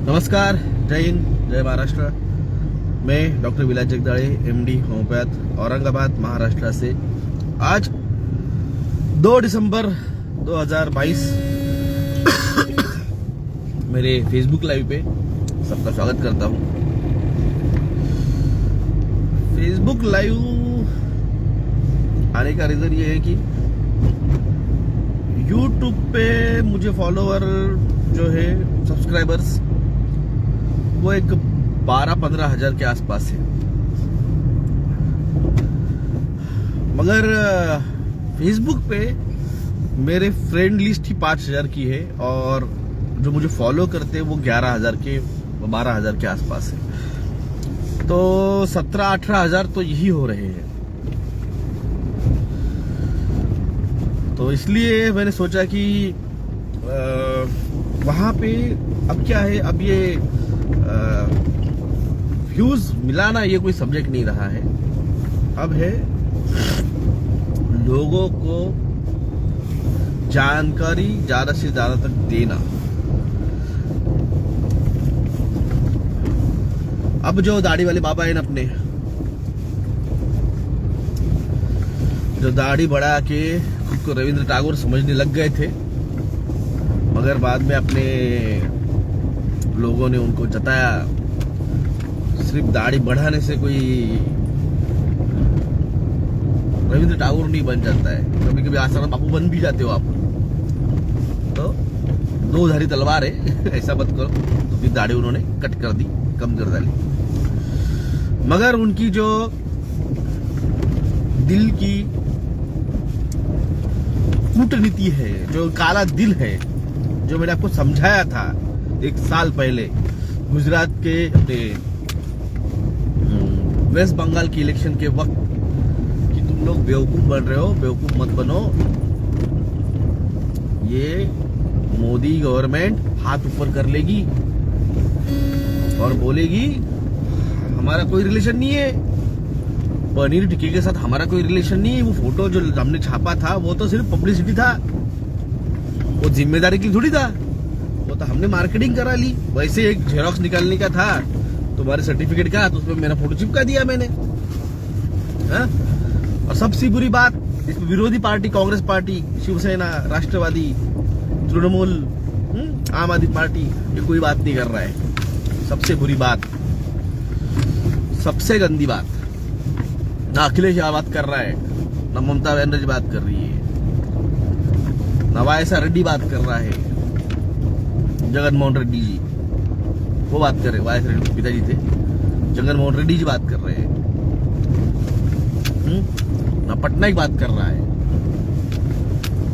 नमस्कार, जय हिंद, जय महाराष्ट्र। मैं डॉक्टर विलास जगदाळे, एमडी होम्योपैथ, औरंगाबाद, महाराष्ट्र से आज 2 दिसंबर 2022 मेरे फेसबुक लाइव पे सबका स्वागत करता हूं। फेसबुक लाइव आने का रीजन ये है कि यूट्यूब पे मुझे फॉलोअर जो है, सब्सक्राइबर्स, वो एक 12-15 हजार के आसपास है। मगर फेसबुक पे मेरे फ्रेंड लिस्ट ही 5000 की है और जो मुझे फॉलो करते हैं वो 11,000 के 12,000 के आसपास है। तो 17-18 हजार तो यही हो रहे हैं। तो इसलिए मैंने सोचा कि वहां पे अब क्या है, अब ये व्यूज मिलाना ये कोई सब्जेक्ट नहीं रहा है। अब है लोगों को जानकारी ज्यादा से ज्यादा तक देना। अब जो दाढ़ी वाले बाबा है ना, अपने जो दाढ़ी बढ़ा के खुद को रविंद्र टैगोर समझने लग गए थे, मगर बाद में अपने लोगों ने उनको जताया सिर्फ दाढ़ी बढ़ाने से कोई रविंद्र टैगोर नहीं बन जाता है। कभी कभी आसाराम बापू बन भी जाते हो आप। तो दो धारी तलवार है, ऐसा मत करो। तो फिर दाढ़ी उन्होंने कट कर दी, कम कर डाली। मगर उनकी जो दिल की कूटनीति है, जो काला दिल है, जो मैंने आपको समझाया था 1 साल पहले गुजरात के अपने वेस्ट बंगाल की इलेक्शन के वक्त, कि तुम लोग बेवकूफ बन रहे हो, बेवकूफ मत बनो। ये मोदी गवर्नमेंट हाथ ऊपर कर लेगी और बोलेगी हमारा कोई रिलेशन नहीं है, पनीर टिक्की के साथ हमारा कोई रिलेशन नहीं है। वो फोटो जो हमने छापा था वो तो सिर्फ पब्लिसिटी था, वो जिम्मेदारी की थोड़ी था। वो तो हमने मार्केटिंग करा ली। वैसे एक जेरोक्स निकालने का था तुम्हारे सर्टिफिकेट का, तो उसमें मेरा फोटो चिपका दिया मैंने। हा? और सबसे बुरी बात, इसमें विरोधी पार्टी, कांग्रेस पार्टी, शिवसेना, राष्ट्रवादी, तृणमूल, आम आदमी पार्टी, ये कोई बात नहीं कर रहा है। सबसे बुरी बात, सबसे गंदी बात, ना अखिलेश बात कर रहा है, ना ममता बनर्जी बात कर रही है, ना वायसा रेड्डी बात कर रहा है, जगनमोहन रेड्डी जी वो बात कर रहे हैं। वायसा रेड्डी पिताजी थे, जगनमोहन रेड्डी जी बात कर रहे हैं, ना पटनायक बात कर रहा है।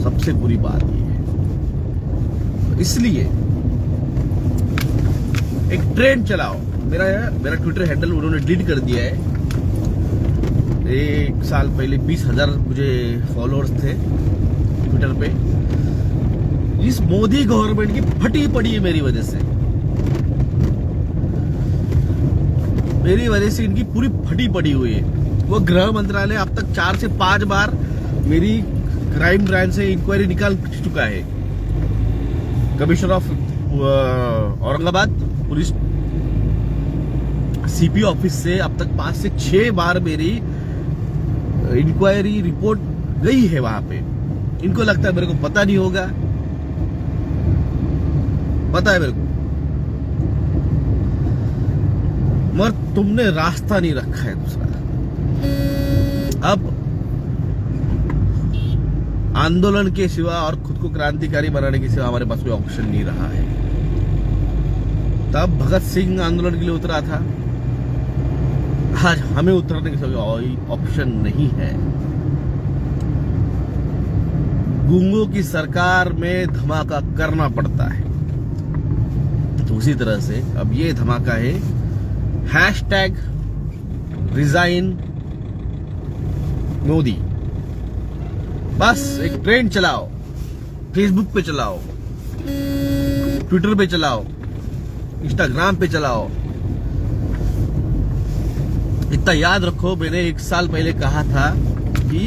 सबसे बुरी बात ये है। तो इसलिए एक ट्रेंड चलाओ। मेरा ट्विटर हैंडल उन्होंने डिलीट कर दिया है। 1 साल पहले 20,000 मुझे फॉलोअर्स थे ट्विटर पे। इस मोदी गवर्नमेंट की फटी पड़ी है मेरी वजह से। मेरी वजह से इनकी पूरी फटी पड़ी हुई है। वो गृह मंत्रालय अब तक 4 से 5 बार मेरी क्राइम ब्रांच से इंक्वायरी निकाल चुका है। Commissioner of Aurangabad police CP office से अब तक 5 से 6 बार मेरी इंक्वायरी रिपोर्ट गई है वहां पे। इनको लगता है मेरे को पता नहीं होगा, पता है मेरे को, मगर तुमने रास्ता नहीं रखा है दूसरा। अब आंदोलन के सिवा और खुद को क्रांतिकारी बनाने के सिवा हमारे पास कोई ऑप्शन नहीं रहा है। तब भगत सिंह आंदोलन के लिए उतरा था, आज हमें उतरने के कोई ऑप्शन नहीं है। गूंगों की सरकार में धमाका करना पड़ता है। तो उसी तरह से अब ये धमाका है #रिजाइन मोदी। बस एक ट्रेंड चलाओ, फेसबुक पे चलाओ, ट्विटर पे चलाओ, इंस्टाग्राम पे चलाओ। इतना याद रखो, मैंने 1 साल पहले कहा था कि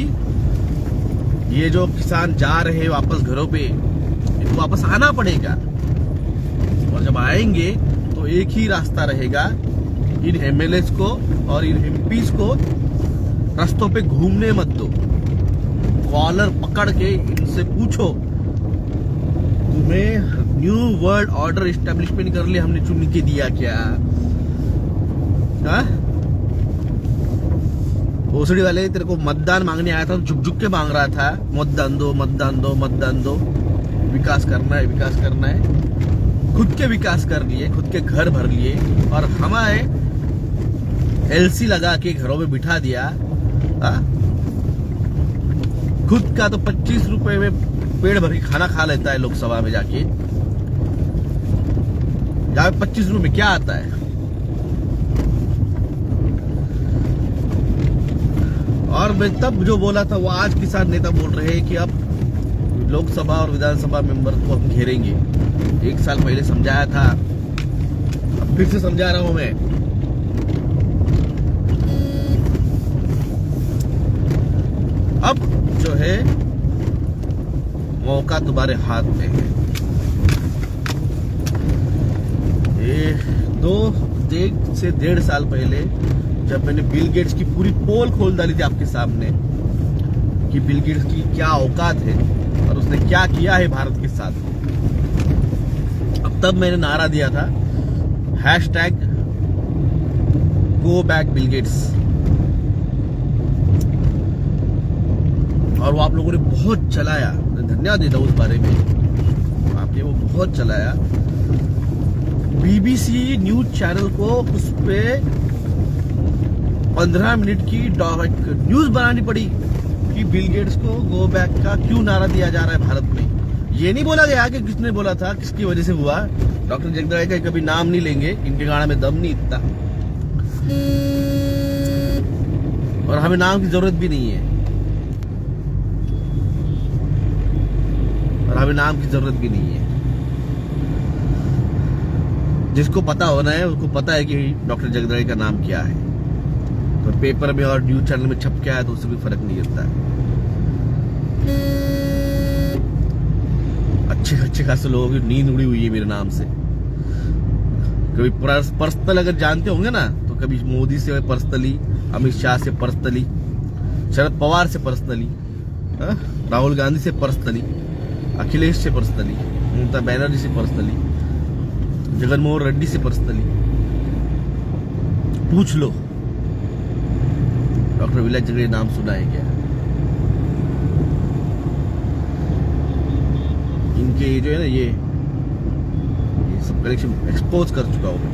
ये जो किसान जा रहे हैं वापस घरों पे, इनको वापस आना पड़ेगा। और जब आएंगे तो तो एक ही रास्ता रहेगा, इन एमएलएस को और इन एमपीज को रास्तों पे घूमने मत दो। कॉलर पकड़ के इनसे पूछो, तुम्हें न्यू वर्ल्ड ऑर्डर एस्टेब्लिशमेंट कर लिए हमने चुन के दिया क्या? भोसड़ी वाले तेरे को मतदान मांगने आया था तो झुक झुक के मांग रहा था, मतदान दो मतदान दो मतदान दो, विकास करना है विकास करना है। खुद के विकास कर लिए, खुद के घर भर लिए और हमारे एलसी लगा के घरों में बिठा दिया। खुद का तो 25 रुपए में पेड़ भर के खाना खा लेता है लोकसभा में जाके। जहाँ 25 रुपए में क्या आता है? और मैं तब जो बोला था वो आज किसान नेता बोल रहे हैं कि अब लोकसभा और विधानसभा मेंबर को हम घेरेंगे। 1 साल पहले समझाया था, अब फिर से समझा रहा हूं मैं। अब जो है मौका तुम्हारे हाथ में है। ये 2 से 1.5 साल पहले जब मैंने बिल गेट्स की पूरी पोल खोल डाली थी आपके सामने कि बिल गेट्स की क्या औकात है और उसने क्या किया है भारत के साथ, अब तब मैंने नारा दिया था #गो बैक बिल गेट्स। और वो आप लोगों ने बहुत चलाया, मैं धन्यवाद देता हूं उस बारे में, आपने वो बहुत चलाया। बीबीसी न्यूज चैनल को उस पे 15 मिनट की न्यूज बनानी पड़ी कि बिल गेट्स को गो बैक का क्यों नारा दिया जा रहा है भारत में। ये नहीं बोला गया कि किसने बोला था, किसकी वजह से हुआ। डॉक्टर जगदराय का कभी नाम नहीं लेंगे, इनके गाना में दम नहीं इतना, और हमें नाम की जरूरत भी नहीं है, और हमें नाम की जरूरत भी नहीं है। जिसको पता होना है उसको पता है कि डॉक्टर जगदराय का नाम क्या है, तो पेपर में और न्यूज चैनल में छप क्या है तो उससे भी फर्क नहीं गिरता है। अच्छे खासे लोगों की नींद उड़ी हुई है मेरे नाम से। कभी पर्सनल अगर जानते होंगे ना तो कभी मोदी से पर्सनली, अमित शाह से पर्सनली, शरद पवार से पर्सनली, राहुल गांधी से पर्सनली, अखिलेश से पर्सनली, ममता बनर्जी से पर्सनली, जगनमोहन रेड्डी से पर्सनली पूछ लो। डॉक्टर विलास जगदराय नाम सुना है क्या? इनके जो है ना ये सब कलेक्शन एक्सपोज कर चुका हूं मैं।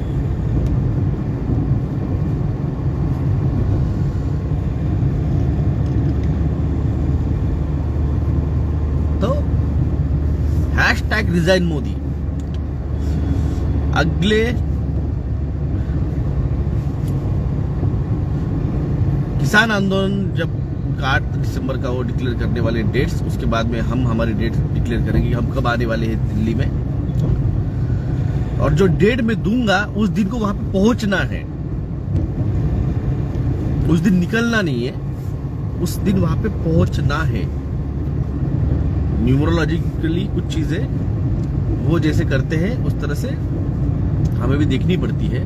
तो #रिजाइन मोदी अगले किसान आंदोलन जब 8 दिसंबर का वो डिक्लेयर करने वाले डेट्स, उसके बाद में हम हमारी डेट डिक्लेयर करेंगे हम कब आने वाले हैं दिल्ली में। और जो डेट मैं दूंगा उस दिन को वहां पे पहुंचना है, उस दिन निकलना नहीं है, उस दिन वहां पे पहुंचना है। न्यूमरोलॉजिकली कुछ चीजें वो जैसे करते हैं उस तरह से हमें भी देखनी पड़ती है।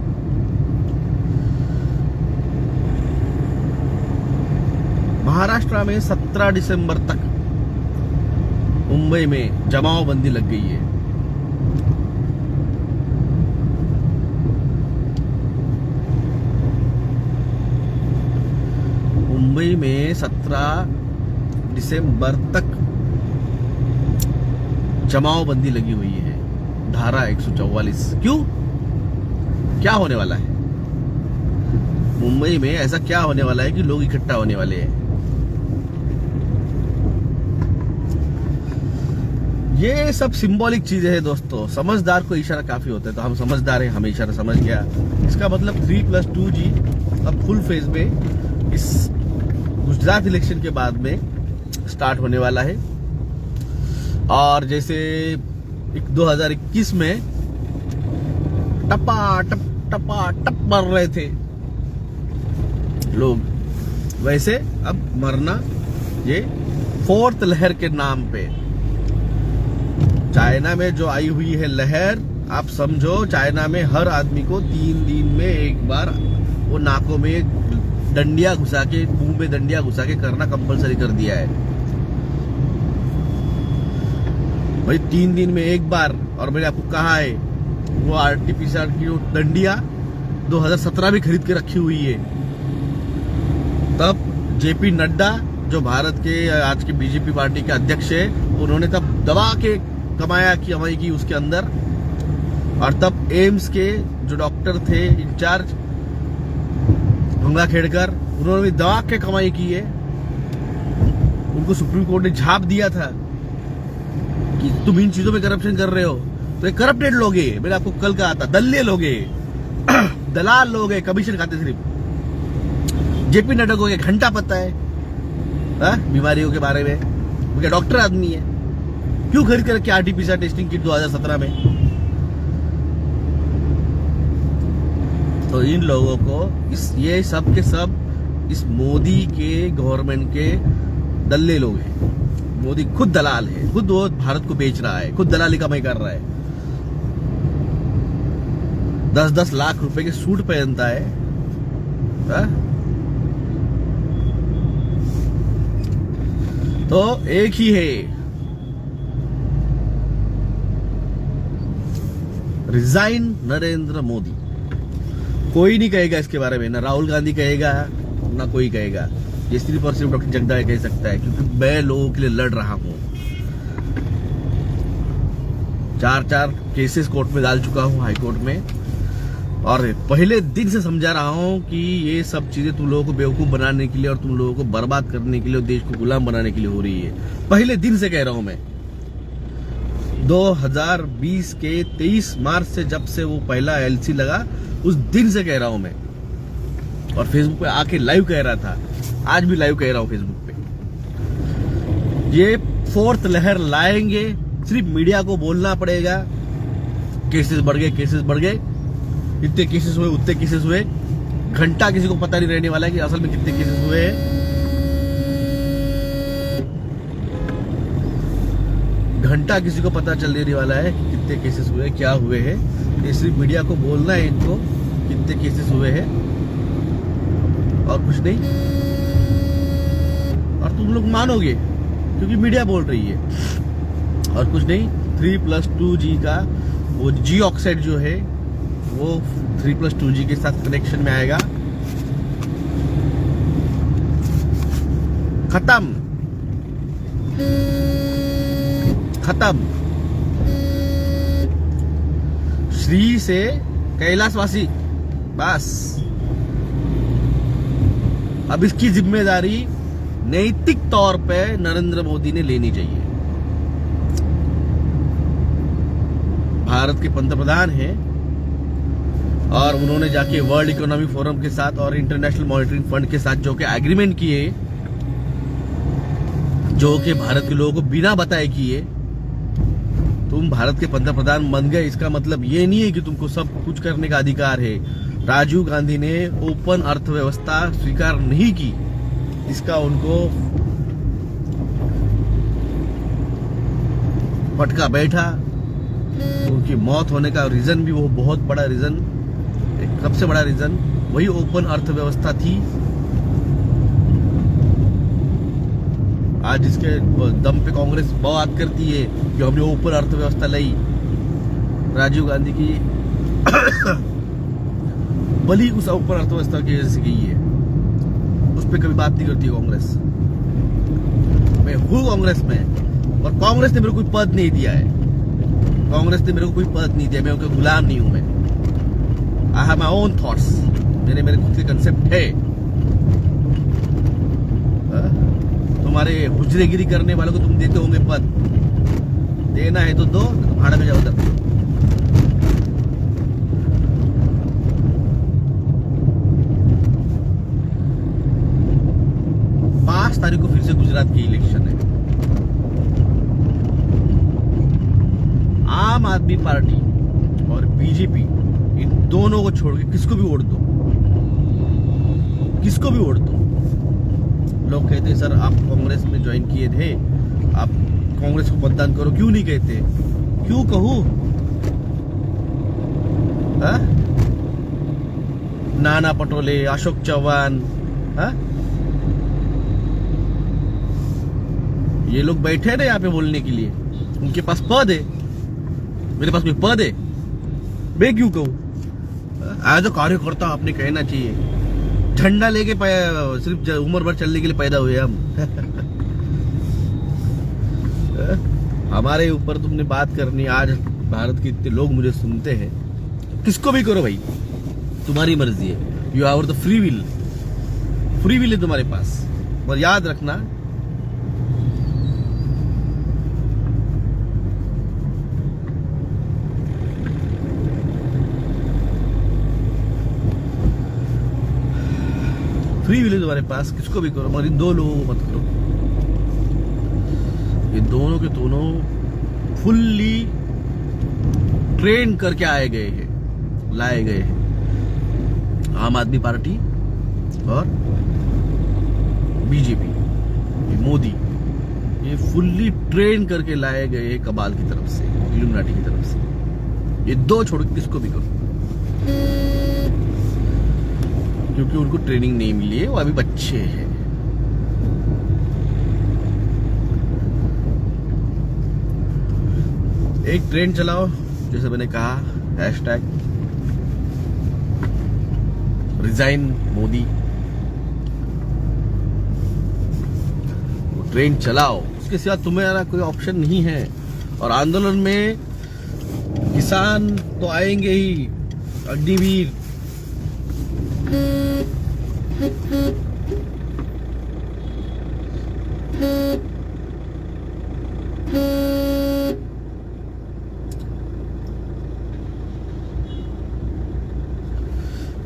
महाराष्ट्र में 17 दिसंबर तक मुंबई में जमावबंदी लग गई है। मुंबई में 17 दिसंबर तक जमावबंदी लगी हुई है, धारा 144। क्यों? क्या होने वाला है मुंबई में? ऐसा क्या होने वाला है कि लोग इकट्ठा होने वाले हैं? ये सब सिंबॉलिक चीजें हैं दोस्तों। समझदार को इशारा काफी होता है, तो हम समझदार हैं, हमें इशारा समझ गया। इसका मतलब 3+2G अब फुल फेज में इस गुजरात इलेक्शन के बाद में स्टार्ट होने वाला है। और जैसे 2021 में टपा टप मर रहे थे लोग, वैसे अब मरना ये 4th लहर के नाम पे। चाइना में जो आई हुई है लहर, आप समझो चाइना में हर आदमी को 3 दिन में एक बार वो नाकों में डंडिया घुसा के, मुंह में डंडिया घुसा के करना कंपलसरी कर दिया है भाई। 3 दिन में एक बार। और मैंने आपको कहा है वो आरटीपीसीआर की जो डंडिया 2017 में खरीद के रखी हुई है। तब जेपी नड्डा जो भारत के आज के बीजेपी पार्टी के अध्यक्ष है, उन्होंने तब दबा के कमाई की उसके अंदर। और तब एम्स के जो डॉक्टर थे इंचार्ज गंगा खेड़कर, उन्होंने भी दबा के कमाई की है। उनको सुप्रीम कोर्ट ने झाप दिया था कि तुम इन चीजों में करप्शन कर रहे हो, तो ये करप्टेड लोग हैं। मैंने आपको कल कहा था, दल्ले लोग हैं, दलाल लोग हैं, कमीशन खाते सिर्फ। जेपी नड्डा को एक घंटा पता है बीमारियों के बारे में, वो क्या डॉक्टर आदमी है? क्यों खरीद कर रखी आरटीपीसीआर टेस्टिंग किट 2017 में? तो इन लोगों को ये सब के सब इस मोदी के गवर्नमेंट के दल्ले लोग हैं। मोदी खुद दलाल है, खुद वो भारत को बेच रहा है, खुद दलाली कमाई कर रहा है। 10-10 लाख रुपए के सूट पहनता है, तो एक ही है, रिजाइन नरेंद्र मोदी। कोई नहीं कहेगा इसके बारे में, ना राहुल गांधी कहेगा ना कोई कहेगा। ये सिर्फ और सिर्फ डॉक्टर जगदाय कह सकता है, क्योंकि मैं लोगों के लिए लड़ रहा हूं। 4 केसेस कोर्ट में डाल चुका हूं, हाई कोर्ट में, और पहले दिन से समझा रहा हूं कि ये सब चीजें तुम लोगों को बेवकूफ बनाने के लिए और तुम लोगों को बर्बाद करने के लिए और देश को गुलाम बनाने के लिए हो रही है। पहले दिन से कह रहा हूं मैं। 2020 के 23 मार्च से जब से वो पहला एलसी लगा, उस दिन से कह रहा हूं मैं, और फेसबुक पे आके लाइव कह रहा था, आज भी लाइव कह रहा हूं फेसबुक पे। ये 4th लहर लाएंगे, सिर्फ मीडिया को बोलना पड़ेगा। केसेस बढ़ गए, इतने केसेस हुए, उतने केसेस हुए। घंटा किसी को पता नहीं रहने वाला है कि असल में कितने केसेस हुए हैं। घंटा किसी को पता चल नहीं वाला है कि कितने केसेस हुए, क्या हुए हैं। ये सिर्फ मीडिया को बोलना है इनको कितने केसेस हुए हैं, और कुछ नहीं। और तुम लोग मानोगे क्योंकि मीडिया बोल रही है, और कुछ नहीं। 3+2G का वो जी ऑक्साइड जो है वो 3+2G के साथ कनेक्शन में आएगा। खत्म। श्री से कैलाशवासी, बस। अब इसकी जिम्मेदारी नैतिक तौर पे नरेंद्र मोदी ने लेनी चाहिए। भारत के पंतप्रधान हैं और उन्होंने जाके वर्ल्ड इकोनॉमिक फोरम के साथ और इंटरनेशनल मॉनिटरिंग फंड के साथ जो कि एग्रीमेंट किए, जो कि भारत के लोगों को बिना बताए किए। तुम भारत के पंतप्रधान बन गए, इसका मतलब ये नहीं है कि तुमको सब कुछ करने का अधिकार है। राजीव गांधी ने ओपन अर्थव्यवस्था स्वीकार नहीं की, इसका उनको फटका बैठा। उनकी मौत होने का रीजन भी वो बहुत बड़ा रीजन, सबसे बड़ा रीजन वही ओपन अर्थव्यवस्था थी। आज इसके दम पे कांग्रेस बात करती है कि हमने ओपन अर्थव्यवस्था लाई। राजीव गांधी की बलि उस ओपन अर्थव्यवस्था की वजह से गई है, उस पर कभी बात नहीं करती कांग्रेस। मैं हूँ कांग्रेस में, और कांग्रेस ने मेरे को कोई पद नहीं दिया है। कांग्रेस ने मेरे को कोई पद नहीं दिया, मैं उनका गुलाम नहीं हूं। मैं I have my own thoughts, मेरे खुद के कंसेप्ट है। तुम्हारे हुजरेगिरी करने वालों को तुम देते होंगे पद, देना है तो दो, भाड़ा में जाओ उधर। 5 तारीख को फिर से गुजरात की इलेक्शन है। आम आदमी पार्टी और बीजेपी, इन दोनों को छोड़ के किसको भी वोट दो, किसको भी वोट दो। लोग कहते हैं सर आप कांग्रेस में ज्वाइन किए थे, आप कांग्रेस को मतदान करो, क्यों नहीं कहते? क्यों कहूं? हाँ? नाना पटोले, अशोक चौहान, हाँ? ये लोग बैठे हैं ना यहाँ पे बोलने के लिए, उनके पास पद है, मेरे पास कोई पद है? मैं क्यों कहूँ? एज अ कार्यकर्ता आपने कहना चाहिए। झंडा लेके सिर्फ उम्र भर चलने के लिए पैदा हुए हम। हमारे ऊपर तुमने बात करनी, आज भारत के इतने लोग मुझे सुनते हैं, किसको भी करो भाई, तुम्हारी मर्जी है। You have the free will, free will है तुम्हारे पास। और याद रखना, फ्री विल है तुम्हारे पास, किसको भी करो, मगर इन दो लोगों को मत करो। ये दोनों के दोनों फुल्ली ट्रेन करके आए गए हैं, लाए गए हैं। आम आदमी पार्टी और बीजेपी, ये मोदी, ये फुल्ली ट्रेन करके लाए गए हैं कबाल की तरफ से, इल्यूमिनाटी की तरफ से। ये दो छोड़ के किसको भी करो, क्योंकि उनको ट्रेनिंग नहीं मिली है, वो अभी बच्चे हैं। एक ट्रेन चलाओ, जैसे मैंने कहा, हैशटैग रिजाइन मोदी। वो ट्रेन चलाओ, उसके सिवा तुम्हारा कोई ऑप्शन नहीं है। और आंदोलन में किसान तो आएंगे ही, अग्निवीर,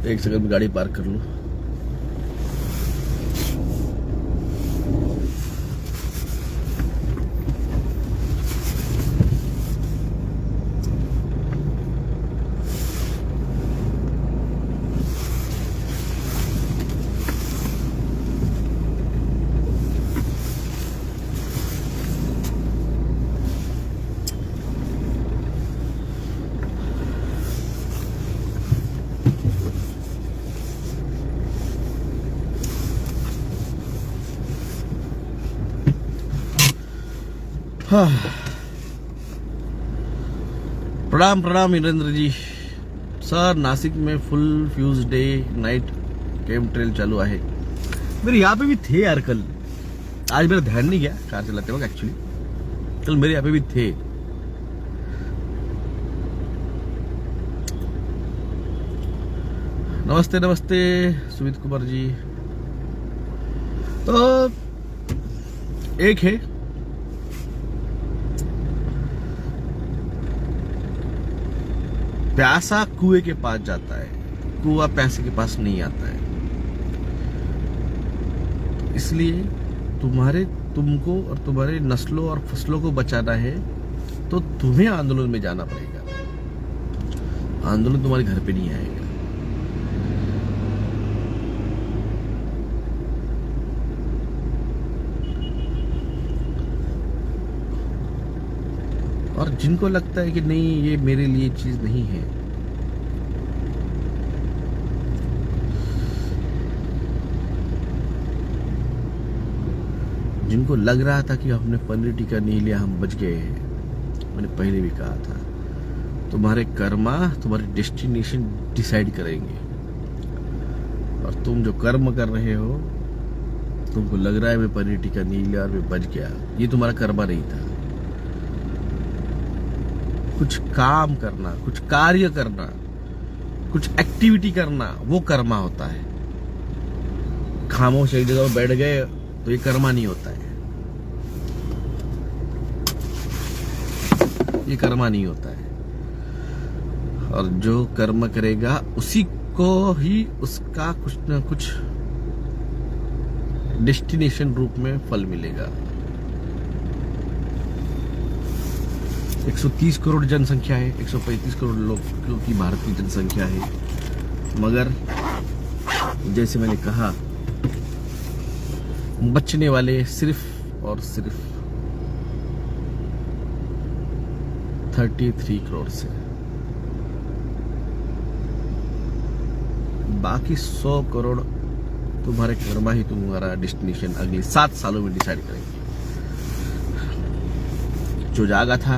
एक सेकंड में गाड़ी पार्क कर लो। प्रणाम प्रणाम वीरेंद्र जी। सर, नासिक में फुल फ्यूज डे नाइट केम ट्रेल चालू है। मेरे यहाँ पे भी थे यार कल, आज मेरा ध्यान नहीं गया कार चलाते वक्त, एक्चुअली कल मेरे यहाँ पे भी थे। नमस्ते नमस्ते सुमित कुमार जी। तो एक है, प्यासा कुएं के पास जाता है, कुआं प्यासे के पास नहीं आता है। इसलिए तुमको और तुम्हारे नस्लों और फसलों को बचाना है तो तुम्हें आंदोलन में जाना पड़ेगा। आंदोलन तुम्हारे घर पे नहीं आएगा। और जिनको लगता है कि नहीं ये मेरे लिए चीज नहीं है, जिनको लग रहा था कि हमने पनीर टिक्का नहीं लिया, हम बच गए हैं, मैंने पहले भी कहा था, तुम्हारे कर्मा तुम्हारे डेस्टिनेशन डिसाइड करेंगे। और तुम जो कर्म कर रहे हो, तुमको लग रहा है मैं पनीर टिक्का नहीं लिया और मैं बच गया, ये तुम्हारा कर्मा नहीं था। कुछ काम करना, कुछ कार्य करना, कुछ एक्टिविटी करना, वो कर्मा होता है। खामोश एक जगह पर बैठ गए तो ये कर्मा नहीं होता है, ये कर्मा नहीं होता है। और जो कर्म करेगा उसी को ही उसका कुछ ना कुछ डेस्टिनेशन रूप में फल मिलेगा। 130 करोड़ जनसंख्या है, 135 करोड़ लोगों की भारत की जनसंख्या है, मगर जैसे मैंने कहा, बचने वाले सिर्फ और सिर्फ 33 करोड़ से। बाकी 100 करोड़ तुम्हारे कर्मा ही तुम्हारा डेस्टिनेशन अगले 7 सालों में डिसाइड करेंगे। जो जागा था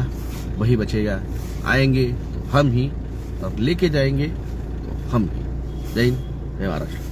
वही बचेगा, आएंगे तो हम ही और लेके जाएंगे तो हम ही। जय हिंद, जय महाराष्ट्र।